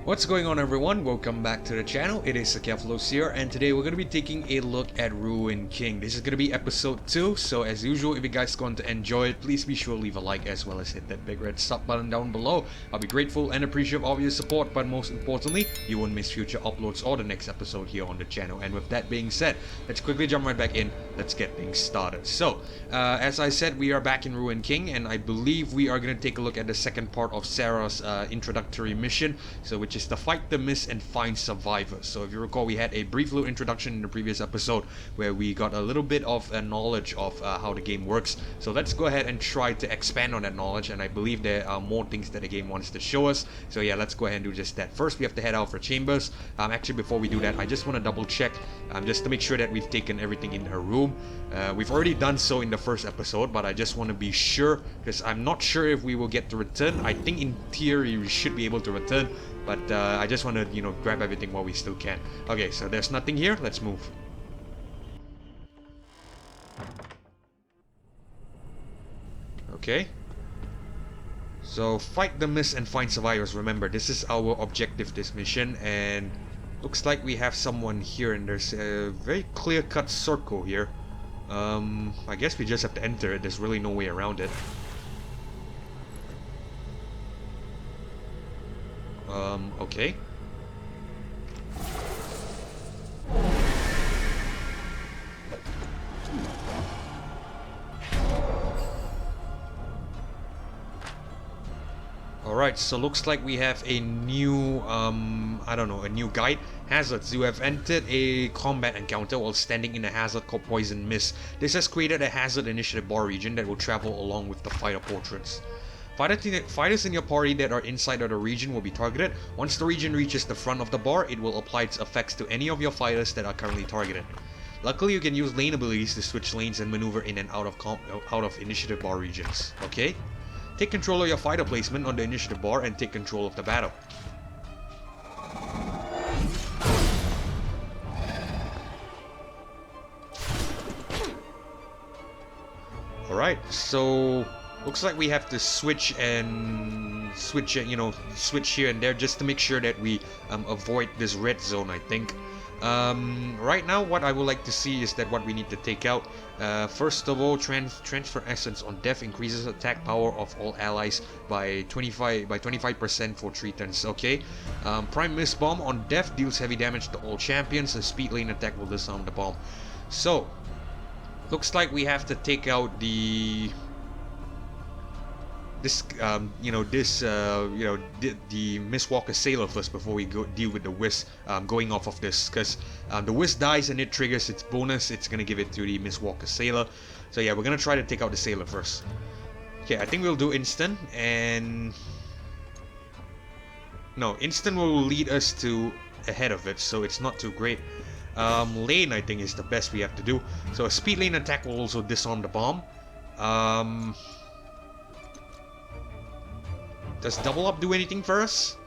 What's going on, everyone? Welcome back to the channel. It is Sakeflos here, and today we're going to be taking a look at Ruined King. This is going to be episode 2, so as usual, if you guys are going to enjoy it, please be sure to leave a like as well as hit that big red sub button down below. I'll be grateful and appreciative of your support, but most importantly, you won't miss future uploads or the next episode here on the channel. And with that being said, let's quickly jump right back in. Let's get things started. So, as I said, we are back in Ruined King, and I believe we are going to take a look at the second part of Sarah's introductory mission, so which is to fight the mist and find survivors. So if you recall, we had a brief little introduction in the previous episode where we got a little bit of knowledge of how the game works. So let's go ahead and try to expand on that knowledge, and I believe there are more things that the game wants to show us. So yeah, let's go ahead and do just that. First, we have to head out for chambers. Actually, before we do that, I just want to double check just to make sure that we've taken everything in her room. We've already done so in the first episode, but I just want to be sure because I'm not sure if we will get to return. I think in theory we should be able to return, but I just want to, grab everything while we still can. Okay, so there's nothing here. Let's move. Okay. So, fight the mist and find survivors. Remember, this is our objective, this mission, and looks like we have someone here, and there's a very clear-cut circle here. I guess we just have to enter it. There's really no way around it. Okay. Alright, so looks like we have a new, I don't know, a new guide. Hazards. You have entered a combat encounter while standing in a hazard called Poison Mist. This has created a hazard initiative bar region that will travel along with the fighter portraits. Fighters in your party that are inside of the region will be targeted. Once the region reaches the front of the bar, it will apply its effects to any of your fighters that are currently targeted. Luckily, you can use lane abilities to switch lanes and maneuver in and out of initiative bar regions. Okay? Take control of your fighter placement on the initiative bar and take control of the battle. Alright, so looks like we have to switch here and there just to make sure that we avoid this red zone, I think. Right now, what I would like to see is that what we need to take out. First of all, transfer essence on death increases attack power of all allies by 25% for 3 turns. Okay. Prime Mist Bomb on death deals heavy damage to all champions. A speed lane attack will disarm the bomb. So, looks like we have to take out the Mistwalker Sailor first before we deal with the Wisp going off of this, because the Wisp dies and it triggers its bonus. It's gonna give it to the Mistwalker Sailor. So yeah, we're gonna try to take out the Sailor first. Okay, I think we'll do instant, and no, instant will lead us to ahead of it, so it's not too great. Lane, I think, is the best we have to do. So a speed lane attack will also disarm the bomb. Does double up do anything for us?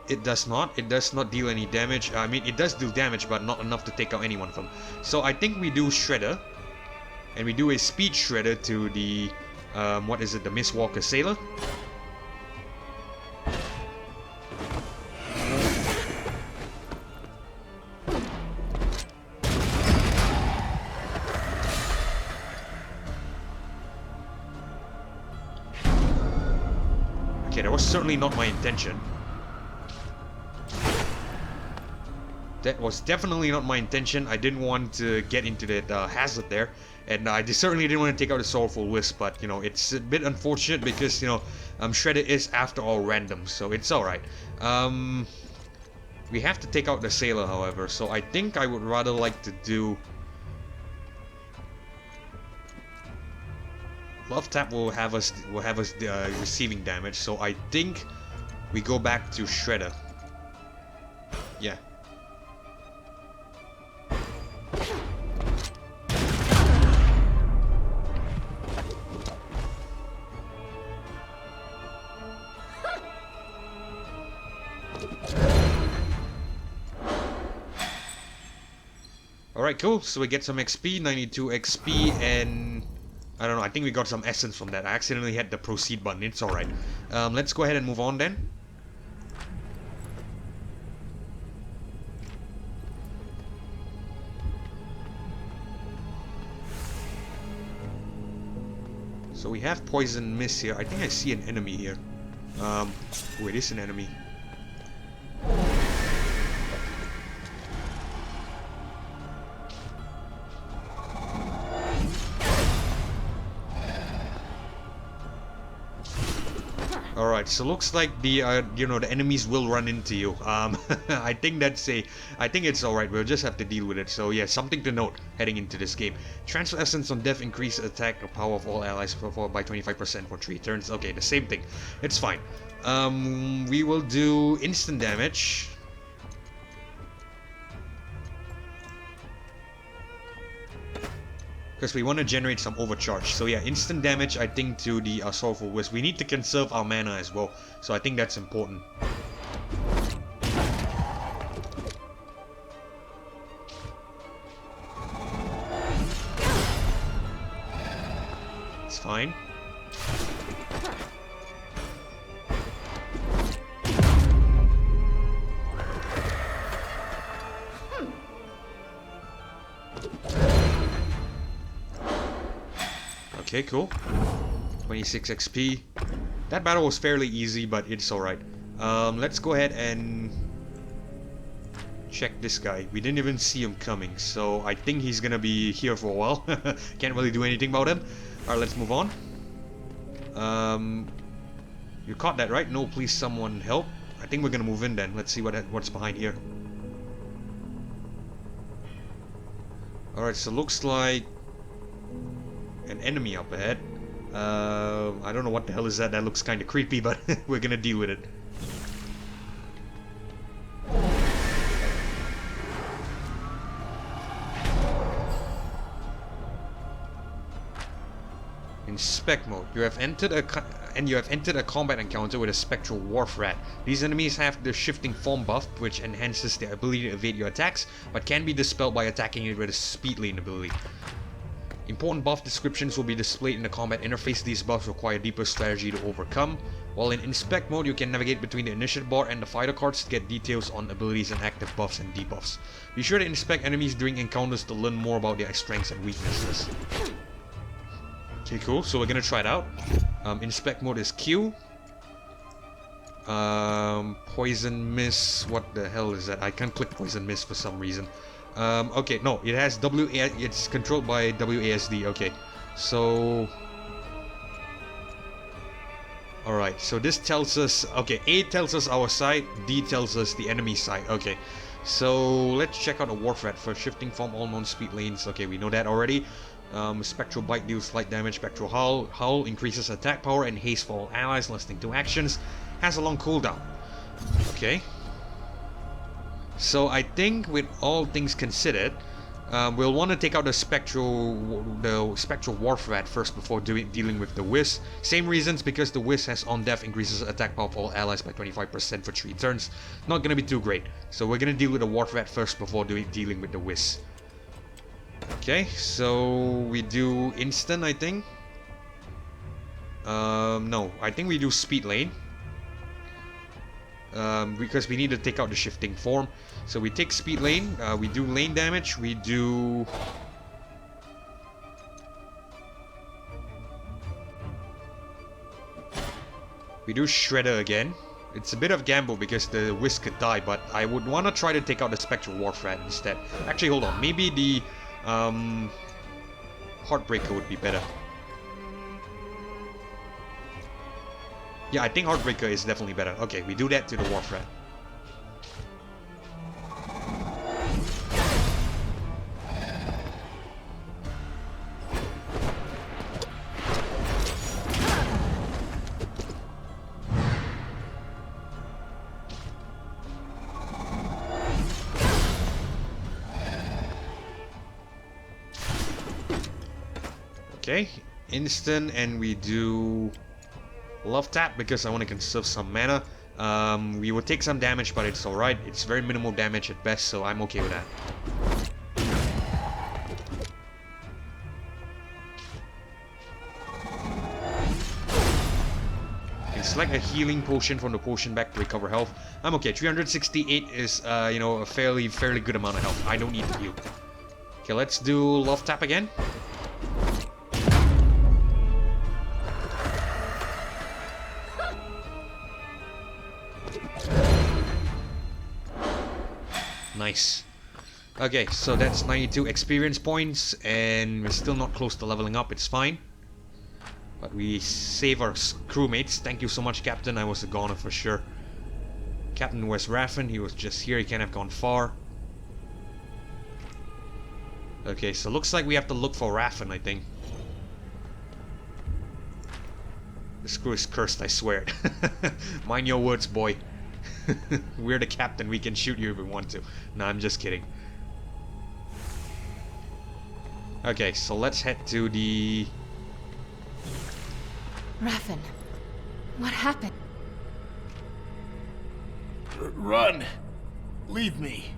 It does not. It does not deal any damage. I mean, it does do damage, but not enough to take out anyone from. So I think we do Shredder, and we do a speed Shredder to the what is it? The Mistwalker Sailor. Okay, that was certainly not my intention. That was definitely not my intention. I didn't want to get into that hazard there, and I certainly didn't want to take out the Sorrowful Wisp, but, it's a bit unfortunate because, Shredder is, after all, random, so it's alright. We have to take out the Sailor, however, so I think I would rather like to do... Love Tap will have us receiving damage, so I think we go back to Shredder. Yeah. Alright, cool. So we get some XP, 92 XP, and I don't know, I think we got some essence from that. I accidentally hit the proceed button, it's alright. Let's go ahead and move on then. So we have poison mist here. I think I see an enemy here. Oh, it is an enemy. Alright, so looks like the you know, the enemies will run into you. I think it's alright. We'll just have to deal with it. So yeah, something to note heading into this game. Transfer essence on death increase attack or power of all allies by 25% for 3 turns. Okay, the same thing. It's fine. We will do instant damage. Because we want to generate some overcharge. So yeah, instant damage, I think, to the Sorrowful Wisp. We need to conserve our mana as well. So I think that's important. It's fine. Okay, cool. 26 XP. That battle was fairly easy, but it's alright. Let's go ahead and check this guy. We didn't even see him coming, so I think he's gonna be here for a while. Can't really do anything about him. Alright, let's move on. You caught that, right? No, please someone help. I think we're gonna move in then. Let's see what's behind here. Alright, so looks like an enemy up ahead. I don't know what the hell is that. That looks kind of creepy, but we're gonna deal with it. In spec mode, you have entered a combat encounter with a spectral wharf rat. These enemies have the shifting form buff, which enhances their ability to evade your attacks, but can be dispelled by attacking it with a speed lane ability. Important buff descriptions will be displayed in the combat interface. These buffs require deeper strategy to overcome. While in inspect mode, you can navigate between the initiative bar and the fighter cards to get details on abilities and active buffs and debuffs. Be sure to inspect enemies during encounters to learn more about their strengths and weaknesses. Okay, cool. So we're gonna try it out. Inspect mode is Q. Poison Mist. What the hell is that? I can't click Poison Mist for some reason. Okay, no, it has it's controlled by WASD. Okay, so alright, so this tells us, okay, A tells us our side, D tells us the enemy side. Okay, so let's check out the Wharf Rat for shifting form, all known speed lanes. Okay, we know that already. Spectral Bite deals slight damage. Spectral Howl increases attack power and haste for all allies, lasting 2 actions. Has a long cooldown. Okay. So I think with all things considered, we'll want to take out the spectral Wharf Rat first before dealing with the Wisp. Same reasons, because the Wisp has on death increases attack power of all allies by 25% for 3 turns. Not gonna be too great. So we're gonna deal with the Wharf Rat first before dealing with the Wisp. Okay, so we do instant, I think. No, I think we do speed lane. Because we need to take out the shifting form. So we take speed lane, we do lane damage, we do... We do Shredder again. It's a bit of gamble because the Wisp could die, but I would want to try to take out the Spectral Wharf Rat instead. Actually, hold on, maybe the Heartbreaker would be better. Yeah, I think Heartbreaker is definitely better. Okay, we do that to the Wharf Rat. Okay, instant, and we do Love Tap because I want to conserve some mana. We will take some damage, but it's alright. It's very minimal damage at best, so I'm okay with that. Select a healing potion from the potion bag to recover health. I'm okay. 368 is, you know, a fairly good amount of health. I don't need to heal. Okay, let's do Love Tap again. Nice. Okay, so that's 92 experience points, and we're still not close to leveling up. It's fine. But we save our crewmates. Thank you so much, Captain. I was a goner for sure. Captain was Raffen. He was just here. He can't have gone far. Okay, so looks like we have to look for Raffen, I think. This crew is cursed, I swear. Mind your words, boy. We're the captain. We can shoot you if we want to. No, I'm just kidding. Okay, so let's head to the... Raffen, what happened? Run! Leave me.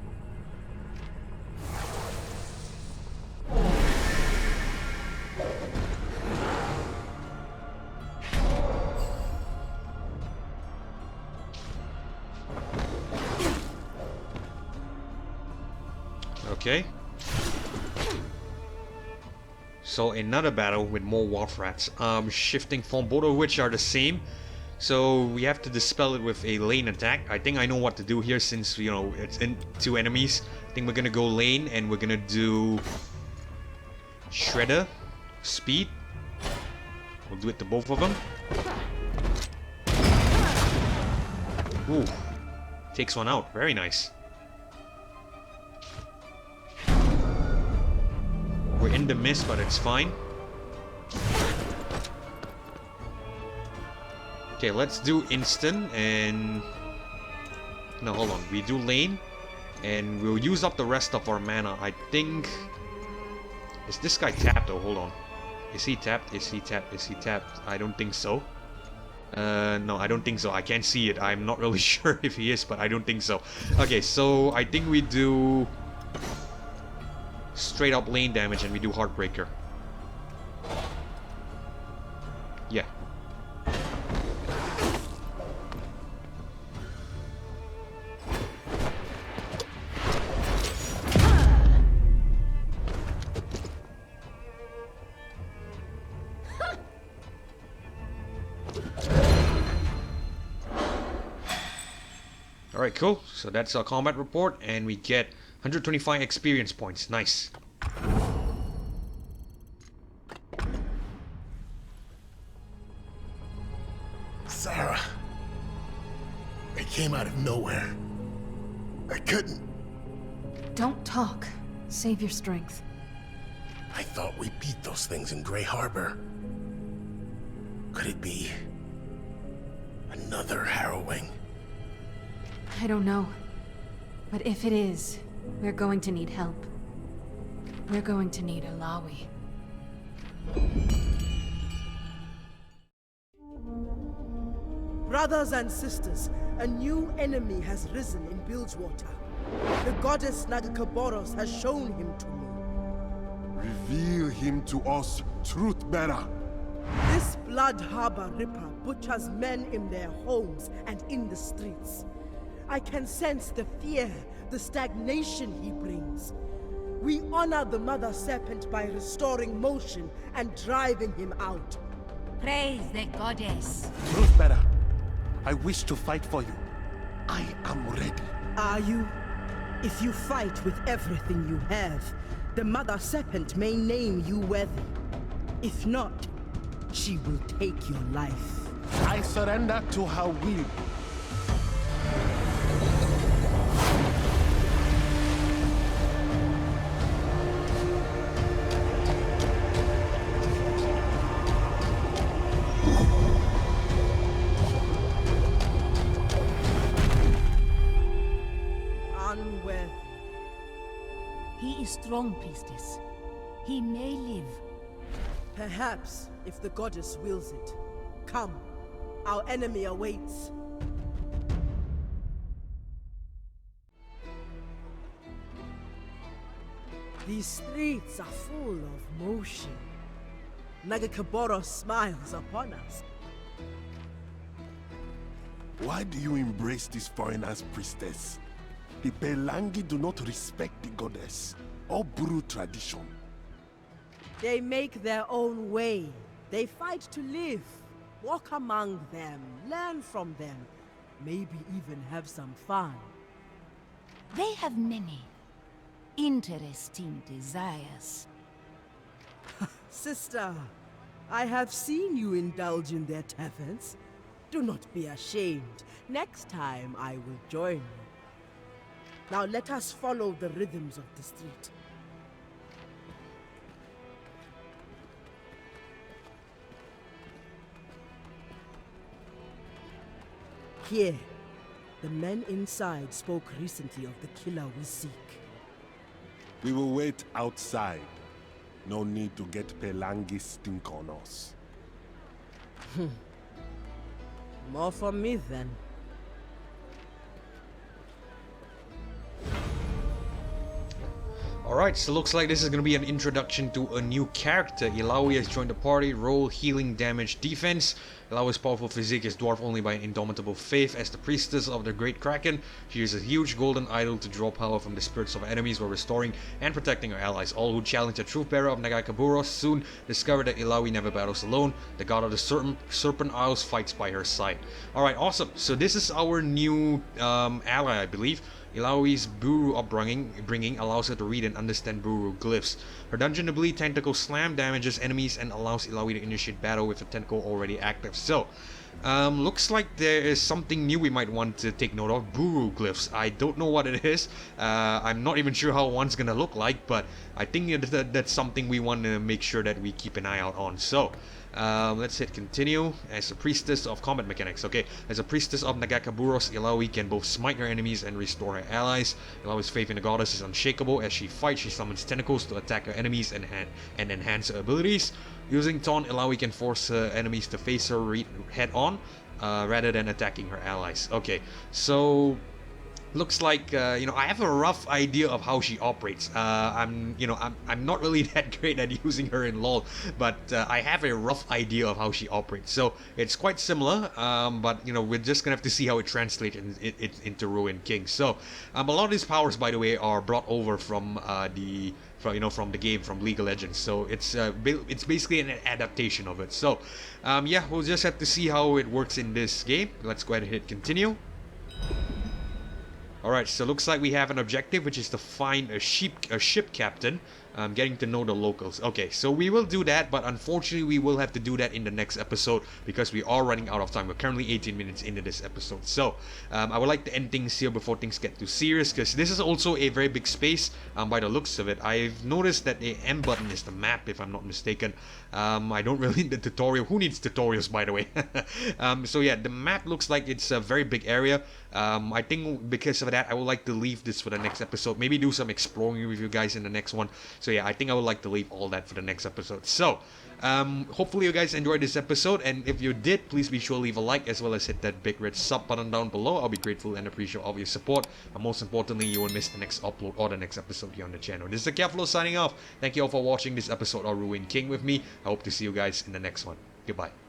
Okay. So another battle with more wolf rats. Shifting form, both of which are the same. So we have to dispel it with a lane attack. I think I know what to do here since, you know, it's in two enemies. I think we're gonna go lane and we're gonna do Shredder, Speed. We'll do it to both of them. Ooh, takes one out. Very nice. We're in the mist, but it's fine. Okay, let's do instant and... No, hold on. We do lane and we'll use up the rest of our mana. I think... Is this guy tapped? Oh, hold on. Is he tapped? Is he tapped? Is he tapped? I don't think so. No, I don't think so. I can't see it. I'm not really sure if he is, but I don't think so. Okay, so I think we do... straight up lane damage and we do Heartbreaker. Yeah. Alright, cool. So that's our combat report and we get 125 experience points. Nice. Sarah. It came out of nowhere. I couldn't. Don't talk. Save your strength. I thought we beat those things in Grey Harbor. Could it be another harrowing? I don't know. But if it is, we're going to need help. We're going to need Alawi. Brothers and sisters, a new enemy has risen in Bilgewater. The goddess Nagakaboros has shown him to me. Reveal him to us, truth-bearer. This Blood Harbor Ripper butchers men in their homes and in the streets. I can sense the fear, the stagnation he brings. We honor the Mother Serpent by restoring motion and driving him out. Praise the goddess. Truth-bearer, I wish to fight for you. I am ready. Are you? If you fight with everything you have, the Mother Serpent may name you worthy. If not, she will take your life. I surrender to her will. Unwelcome. He is strong, priestess. He may live. Perhaps, if the goddess wills it. Come, our enemy awaits. These streets are full of motion. Nagakaboros smiles upon us. Why do you embrace this foreigner's priestess? The Belangi do not respect the goddess or Buru tradition. They make their own way. They fight to live. Walk among them, learn from them, maybe even have some fun. They have many interesting desires. Sister, I have seen you indulge in their taverns. Do not be ashamed. Next time I will join you. Now let us follow the rhythms of the street. Here, the men inside spoke recently of the killer we seek. We will wait outside. No need to get Pelangi stink on us. More for me then. Alright, so looks like this is going to be an introduction to a new character. Illaoi has joined the party, role healing, damage, defense. Illaoi's powerful physique is dwarfed only by an indomitable faith. As the priestess of the Great Kraken, she uses a huge golden idol to draw power from the spirits of enemies while restoring and protecting her allies. All who challenge the truth bearer of Nagai Kaburos soon discover that Illaoi never battles alone. The god of the Serpent Isles fights by her side. Alright, awesome. So this is our new ally, I believe. Illaoi's Buru upbringing allows her to read and understand Buru glyphs. Her dungeon ability, Tentacle Slam, damages enemies and allows Illaoi to initiate battle with a tentacle already active. So, looks like there is something new we might want to take note of. Buru glyphs. I don't know what it is. I'm not even sure how one's gonna look like, but I think that's something we want to make sure that we keep an eye out on. So, let's hit continue. As a priestess of combat mechanics. Okay, as a priestess of Nagakaburos, Illaoi can both smite her enemies and restore her allies. Illaoi's faith in the goddess is unshakable. As she fights, she summons tentacles to attack her enemies and enhance her abilities. Using Taunt, Illaoi can force her enemies to face her head on, rather than attacking her allies. Okay, so looks like I have a rough idea of how she operates. I'm not really that great at using her in LoL, but I have a rough idea of how she operates. So it's quite similar, but we're just gonna have to see how it translates into Ruined King. So a lot of these powers, by the way, are brought over from from the game, from League of Legends. So it's basically an adaptation of it. So yeah, we'll just have to see how it works in this game. Let's go ahead and hit continue. Alright, so looks like we have an objective, which is to find a ship captain, getting to know the locals. Okay, so we will do that, but unfortunately we will have to do that in the next episode because we are running out of time. We're currently 18 minutes into this episode. So, I would like to end things here before things get too serious, because this is also a very big space, by the looks of it. I've noticed that the M button is the map, if I'm not mistaken. I don't really need the tutorial. Who needs tutorials, by the way? So yeah, the map looks like it's a very big area. I think because of that, I would like to leave this for the next episode. Maybe do some exploring with you guys in the next one. So yeah, I think I would like to leave all that for the next episode. So, hopefully you guys enjoyed this episode, and if you did, please be sure to leave a like as well as hit that big red sub button down below. I'll be grateful and appreciate all of your support, and most importantly, you won't miss the next upload or the next episode here on the channel. This is Keflo signing off. Thank you all for watching this episode of Ruined King with me. I hope to see you guys in the next one. Goodbye.